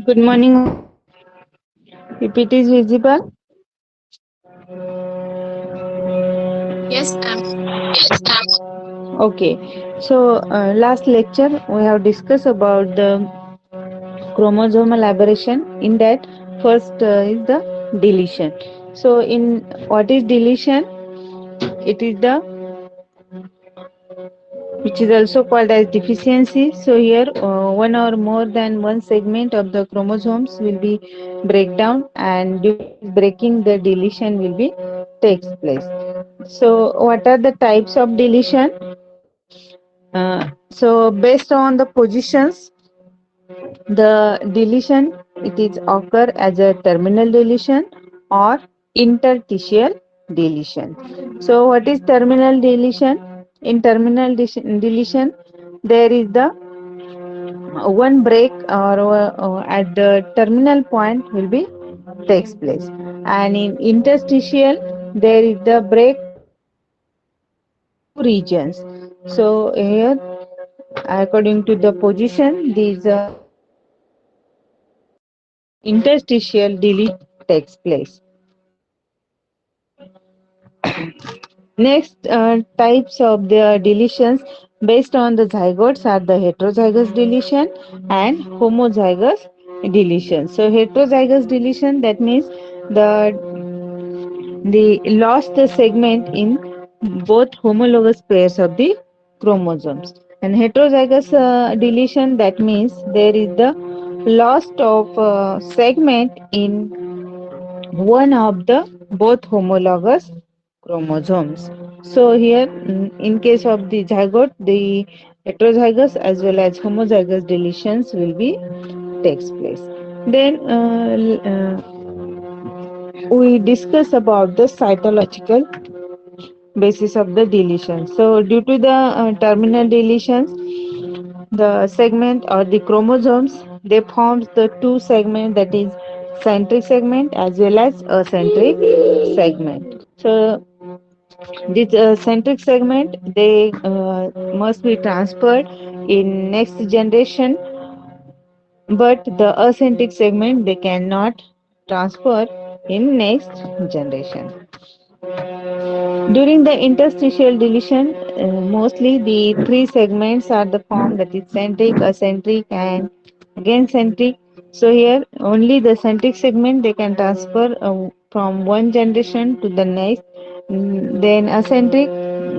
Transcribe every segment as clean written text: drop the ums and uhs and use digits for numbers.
Good morning. If it is visible, Yes, ma'am. okay. So last lecture we have discussed about the chromosomal aberration. In that, first is the deletion. So in what is deletion? It is the which is also called as deficiency. So here one or more than one segment of the chromosomes will be break down, and due to this breaking, the deletion will be takes place. So what are the types of deletion? So based on the positions, the deletion it is occur as a terminal deletion or interstitial deletion. So what is terminal deletion? In terminal deletion, there is the one break or at the terminal point will be takes place, and in interstitial there is the break two regions. So here according to the position these interstitial delete takes place. Next types of the deletions based on the zygotes are the heterozygous deletion and homozygous deletion. So heterozygous deletion, that means the lost the segment in both homologous pairs of the chromosomes, and heterozygous deletion, that means there is the loss of segment in one of the both homologous chromosomes. So here in case of the zygote, the heterozygous as well as homozygous deletions will be takes place. Then we discuss about the cytological basis of the deletion. So due to the terminal deletions, the segment or the chromosomes they forms the two segment, that is centric segment as well as eccentric segment. So this centric segment they must be transferred in next generation, but the eccentric segment they cannot transfer in next generation. During the interstitial deletion, mostly the three segments are the form, that is centric, eccentric, and again centric. So here only the centric segment they can transfer from one generation to the next. Then eccentric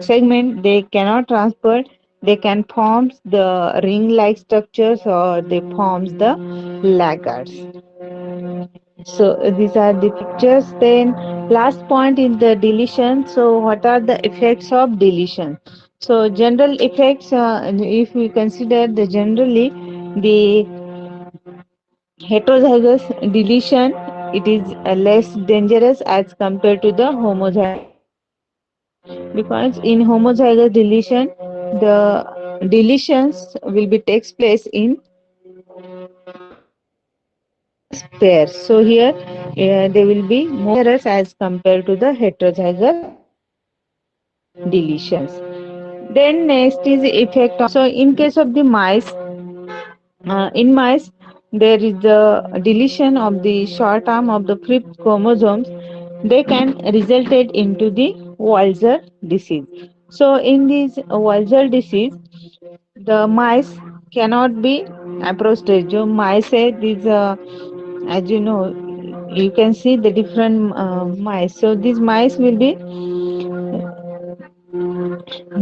segment they cannot transfer. They can form the ring-like structures or they forms the laggards. So these are the pictures. Then last point in the deletion. So what are the effects of deletion? So general effects, if we consider the generally the heterozygous deletion, it is less dangerous as compared to the homozygous, because in homozygous deletion the deletions will be takes place in homologous pairs. So here they will be more dangerous as compared to the heterozygous deletions. Then next is the effect. So in case of the mice, in mice there is the deletion of the short arm of the fifth chromosomes. They can resulted into the Walzer disease. So in this Walzer disease, the mice cannot be approached. जो mice है, these as you know, you can see the different mice. So these mice will be,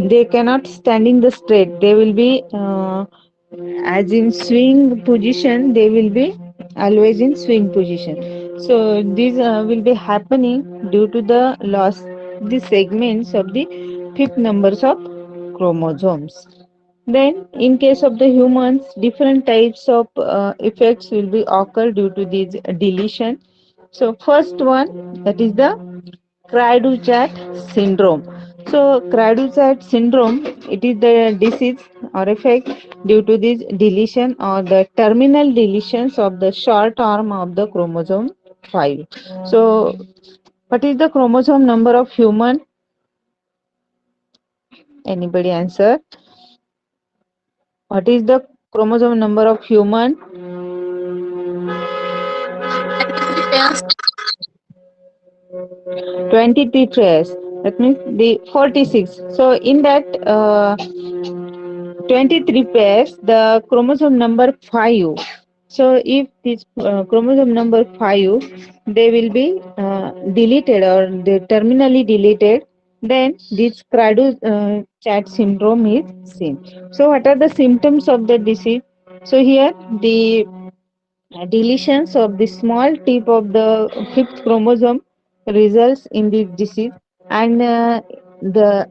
they cannot standing the straight, they will be as in swing position, they will be always in swing position. So these will be happening due to the loss the segments of the fifth numbers of chromosomes. Then in case of the humans, different types of effects will be occur due to this deletion. So first one, that is the Cry-du-chat syndrome. So, Cry-du-chat syndrome, it is the disease or effect due to this deletion or the terminal deletions of the short arm of the chromosome 5. So, what is the chromosome number of human? Anybody answer? What is the chromosome number of human? pairs. 23 pairs. That means the 46. So in that 23 pairs, the chromosome number 5. So if this chromosome number 5, they will be deleted or they terminally deleted, then this Craddu-Chat syndrome is seen. So what are the symptoms of the disease? So here the deletions of the small tip of the fifth chromosome results in this disease, and the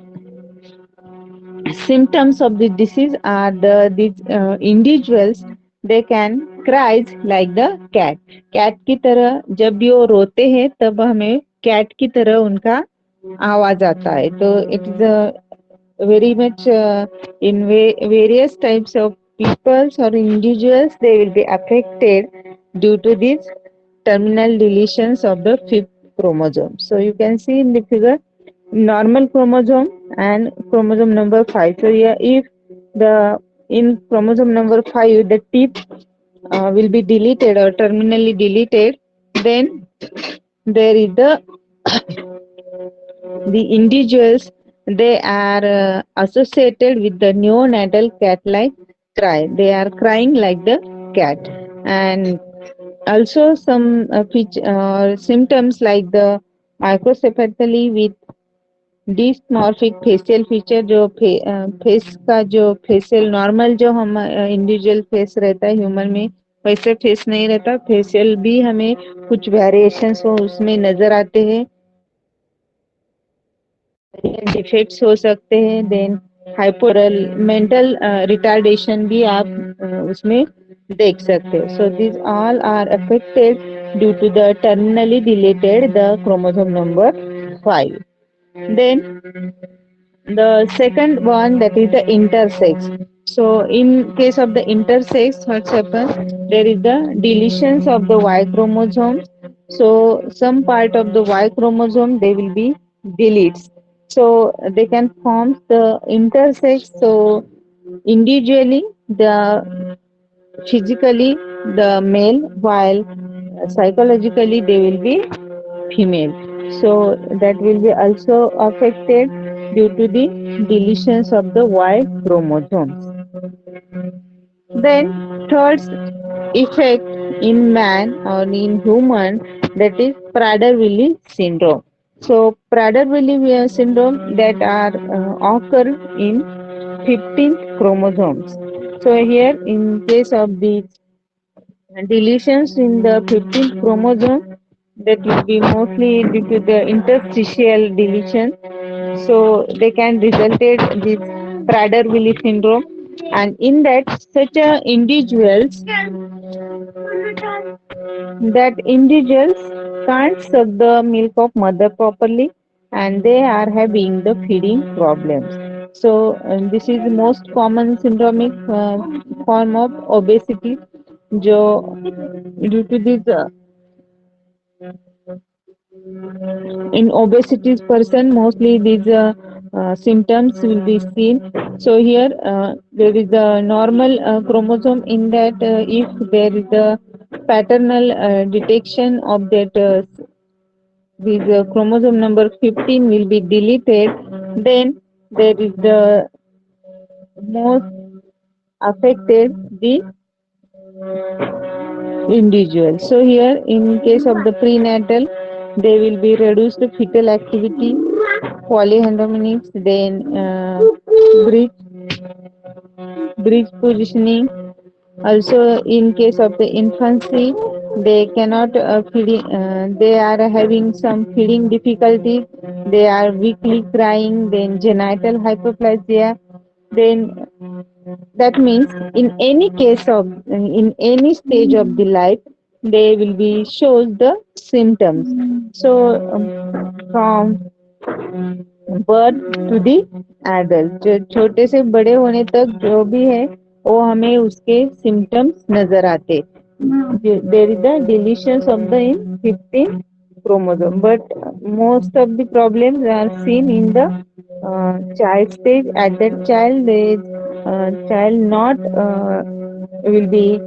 symptoms of the disease are these individuals, they can cries like the cat की तरह जब भी वो रोते हैं तब हमें cat की तरह उनका आवाज आता है. तो it is a very much in various types of peoples or individuals, they will be affected due to these terminal deletions of the fifth chromosome. So you can see in the figure normal chromosome and chromosome number 5. So yeah, if the in chromosome number 5 the tip will be deleted or terminally deleted, then there is the individuals, they are associated with the neonatal cat-like cry. They are crying like the cat, and also some symptoms like the microcephaly with dysmorphic facial feature जो face का जो facial normal जो हम individual face रहता है human में वैसे face नहीं रहता, फेशियल भी हमें कुछ वेरिएशंस हो उसमें नजर आते हैं, डिफेक्ट्स हो सकते हैं, देन हाइपोरल मेंटल रिटार्डेशन भी आप उसमें देख सकते हो. So this all are affected due to the terminally deleted the chromosome number 5. Then the second one, that is the intersex. So in case of the intersex, what's happened, there is the deletions of the Y chromosome. So some part of the Y chromosome they will be deletes, so they can form the intersex. So individually the physically the male, while psychologically they will be female. So that will be also affected due to the deletions of the Y chromosomes. Then third effect in man or in human, that is Prader-Willi syndrome. So Prader-Willi syndrome that are occur in 15th chromosomes. So here in case of the deletions in the 15th chromosome, that will be mostly due to the interstitial deletion. So they can result in this Prader-Willi syndrome, and in that such a individuals, that individuals can't suck the milk of mother properly, and they are having the feeding problems. So this is the most common syndromic form of obesity. जो due to this in obesity person, mostly these symptoms will be seen. So here there is a normal chromosome, in that if there is a paternal detection of that this chromosome number 15 will be deleted, then there is the most affected the individual. So here in case of the prenatal, they will be reduced fetal activity, polyhydramnios, then bridge positioning. Also in case of the infancy, they cannot feeding, they are having some feeding difficulties, they are weakly crying, then genital hyperplasia. Then that means in any case of in any stage of the life, they will be shows the symptoms. So from birth to the adult, जो छोटे से बड़े होने तक जो भी है वो हमें उसके symptoms नजर आते. There is the deletions of the in 15 chromosome, but most of the problems are seen in the child stage. At that child, the child not will be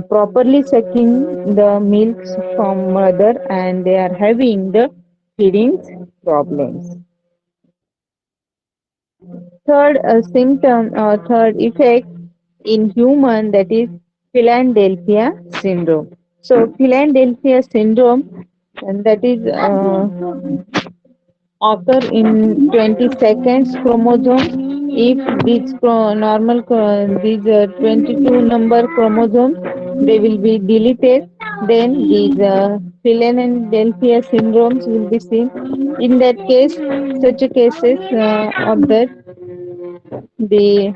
properly sucking the milk from mother, and they are having the feeding problems. Third symptom or third effect in human, that is Philadelphia syndrome. So Philadelphia syndrome, and that is occur in 22nd chromosome. If these these 22 number chromosomes, they will be deleted, then these Philadelphia syndromes will be seen. In that case, such a cases of that, the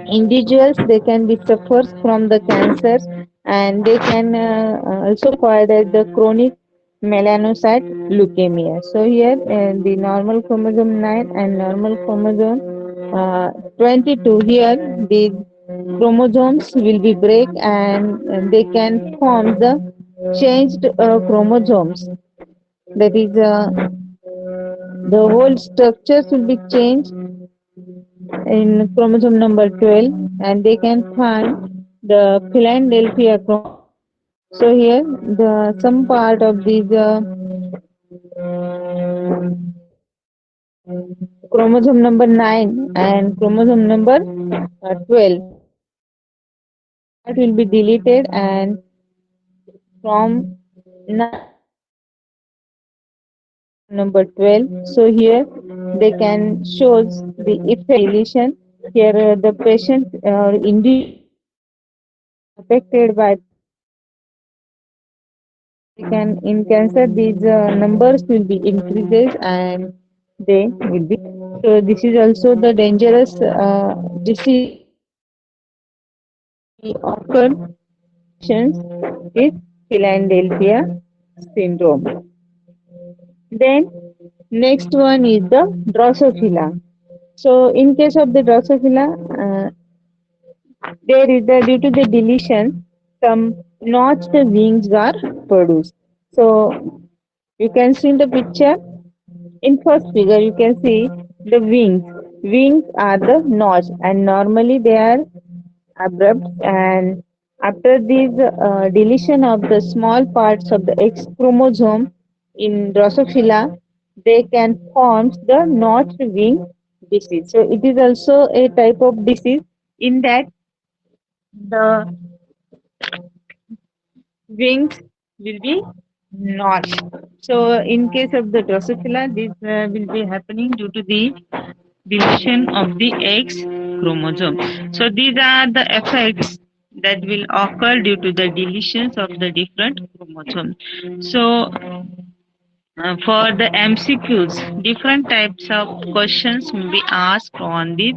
individuals, they can be suffers from the cancers, and they can also acquire the chronic melanocyte leukemia. So here the normal chromosome 9 and normal chromosome 22, here the chromosomes will be break, and they can form the changed chromosomes. That is the whole structures will be changed in chromosome number 12, and they can find the Philadelphia chromosome. So here the some part of these chromosome number 9 and chromosome number 12, that will be deleted, and from 9 number 12. So here they can shows the effect deletion. Here the patient individual affected by, can in cancer these numbers will be increases, and they will be, so this is also the dangerous disease occur is Philadelphia syndrome. Then next one is the Drosophila. So in case of the Drosophila, there is the, due to the deletion, some notched wings are produced. So you can see in the picture. In first figure, you can see the wings. Wings are the notch, and normally they are abrupt. And after this deletion of the small parts of the X chromosome in Drosophila, they can form the notched wing disease. So it is also a type of disease in that the wings will be notched. So in case of the Drosophila, this will be happening due to the deletion of the X chromosome. So these are the effects that will occur due to the deletions of the different chromosomes. So for the MCQs, different types of questions will be asked on these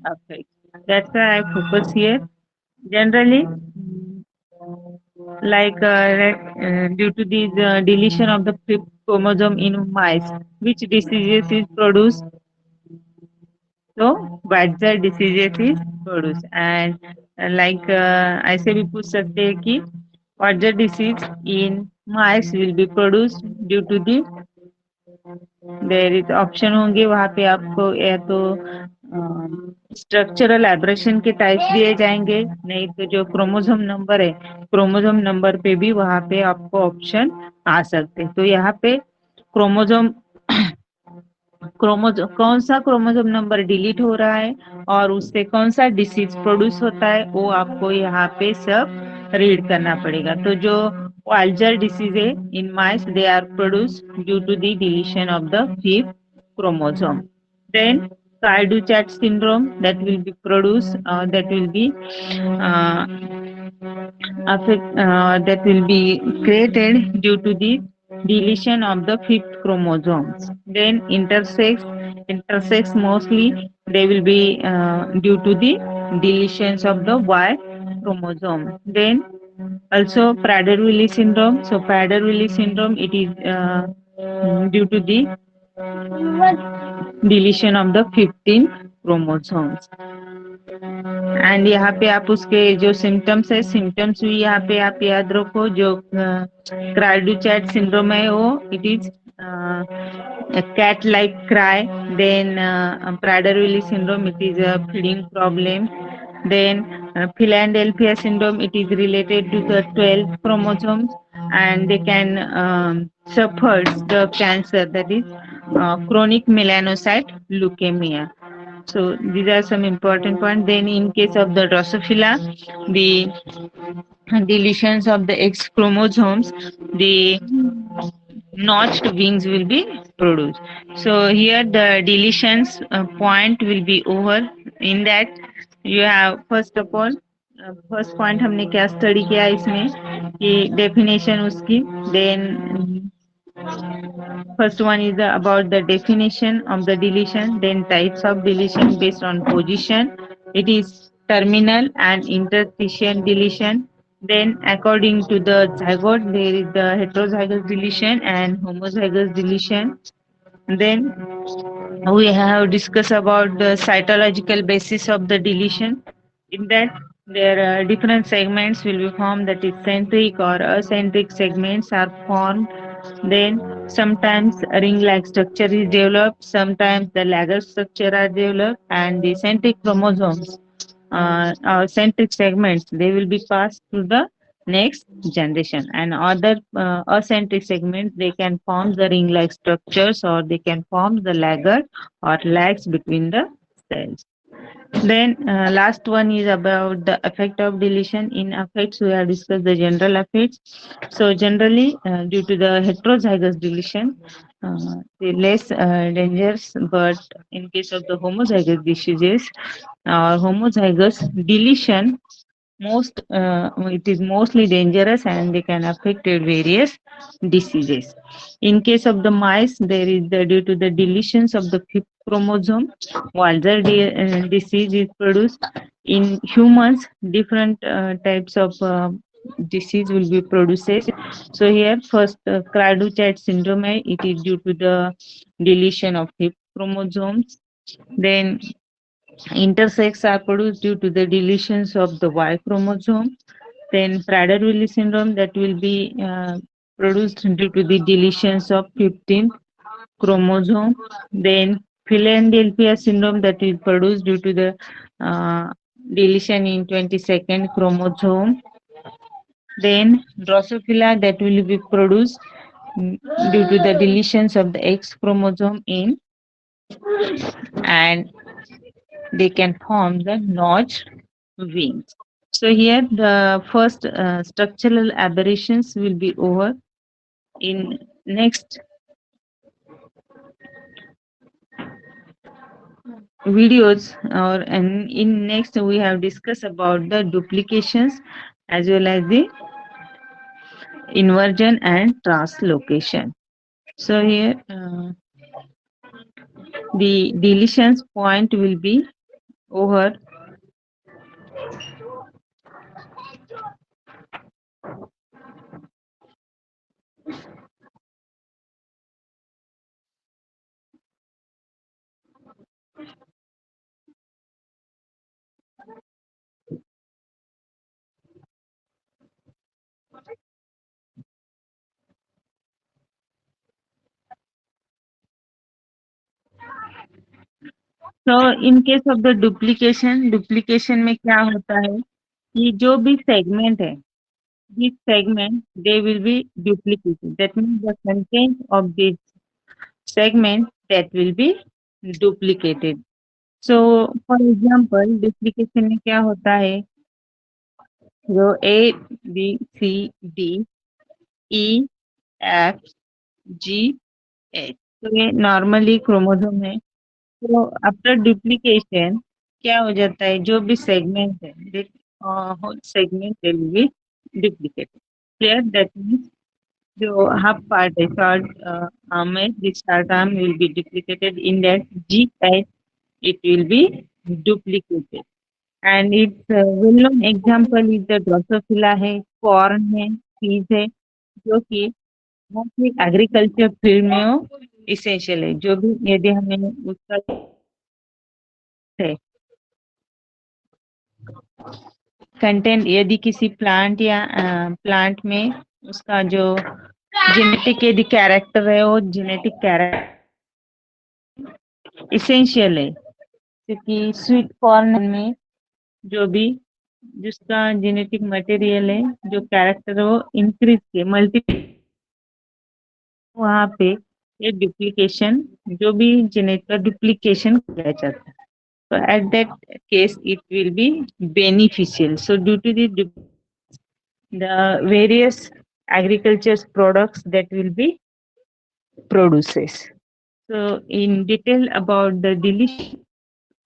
effects. That's why I focus here. Generally, like due to the deletion of the fifth chromosome in mice, which diseases is produced? So Badger diseases is produced, and like ऐसे भी पूछ सकते हैं कि Badger disease in mice will be produced due to the, there is option होंगे वहां पे आपको, या तो स्ट्रक्चरल एब्रेशन के टाइप्स दिए जाएंगे, नहीं तो जो क्रोमोसोम नंबर है, क्रोमोसोम नंबर पे भी वहां पे आपको ऑप्शन आ सकते हैं। तो यहाँ पे क्रोमोसोम क्रोमोसोम कौन सा क्रोमोसोम नंबर डिलीट हो रहा है और उससे कौन सा डिसीज प्रोड्यूस होता है, वो आपको यहाँ पे सब रीड करना पड़ेगा। तो जो Alger disease है in mice, they are produced due to the deletion of the fifth chromosome. Then Cardue-Chat syndrome, that will be produced, uh, that will be created due to the deletion of the fifth chromosomes. Then intersex mostly they will be due to the deletions of the Y chromosome. Then also Prader-Willi syndrome. So Prader-Willi syndrome, it is due to the deletion of the 15 chromosomes. And यहाँ पे आप उसके जो symptoms है, symptoms भी यहाँ पे आप याद रखो। जो क्राइडू-चैट सिंड्रोम है वो, it is cat like cry. Then Prader-Willi syndrome, it is a feeding problem. Then Philadelphia syndrome, it is related to the 12 chromosomes, and they can suffer the cancer, that is chronic melanocyte leukemia. So these are some important points. Then in case of the Drosophila, the deletions of the X chromosomes, the notched wings will be produced. So here the deletions point will be over. In that you have first of all first point हमने क्या study किया इसमें कि definition उसकी then first one is about the definition of the deletion, then types of deletion based on position. It is terminal and interstitial deletion. Then according to the zygote, there is the heterozygous deletion and homozygous deletion. Then we have discussed about the cytological basis of the deletion. In that, there are different segments will be formed, that is centric or acentric segments are formed. Then sometimes a ring-like structure is developed, sometimes the lager structure are developed, and the centric chromosomes or centric segments, they will be passed to the next generation. And other acentric segments, they can form the ring-like structures, or they can form the lager or lags between the cells. Then last one is about the effect of deletion. In effects, we have discussed the general effects. So generally, due to the heterozygous deletion, the less dangerous. But in case of the homozygous diseases or homozygous deletion, most it is mostly dangerous and they can affect various diseases. In case of the mice, there is the due to the deletions of the fifth chromosome, Walzer disease is produced. In humans, different types of disease will be produced. So here, first, Cradutchet syndrome, it is due to the deletion of fifth chromosomes. Then intersex are produced due to the deletions of the Y chromosome. Then Prader-Willi syndrome, that will be produced due to the deletions of 15th chromosome. Then Philadelphia syndrome, that is produced due to the deletion in 22nd chromosome. Then Drosophila, that will be produced due to the deletions of the X chromosome in, and they can form the notched wings. So here the first structural aberrations will be over. In next videos, or in next we have discussed about the duplications as well as the inversion and translocation. So here the deletions point will be over. तो in case of the duplication में क्या होता है कि जो भी segment है, this segment, they will be duplicated. That means the content of this segment, that will be duplicated. So for example, duplication में क्या होता है, जो A, B, C, D, E, F, G, H, तो ये नॉर्मली क्रोमोसोम है. तो after duplication क्या हो जाता है, जो भी सेगमेंट है, whole segment will be duplicated. Clear? That means जो half part है, short arm है, this short arm will be duplicated. In that G type, it will be duplicated. And its well-known example is the Drosophila है, corn है, peas है, जो कि mostly agriculture field में वो इसेंशियल है. जो भी यदि हमें उसका है कंटेंट, यदि किसी प्लांट या प्लांट में उसका जो जेनेटिक यदि कैरेक्टर है, वो जेनेटिक कैरेक्टर इसेंशियल है. क्योंकि स्वीट कॉर्न में जो भी जिसका जेनेटिक मटेरियल है, जो कैरेक्टर है वो इंक्रीज के मल्टीप्लाई, वहाँ पे ये डुप्लीकेशन, जो भी जेनेट का डुप्लीकेशन किया जाता है, so at that case it will be beneficial. So due to the various agriculture products that will be produces. So in detail about the deletion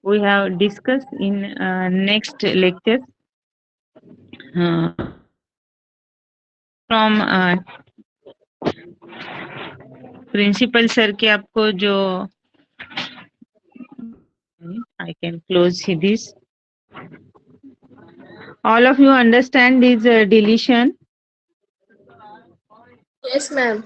we have discussed in next lecture uh, from principal sir के आपको जो I can close this. All of you understand this deletion? Yes, ma'am.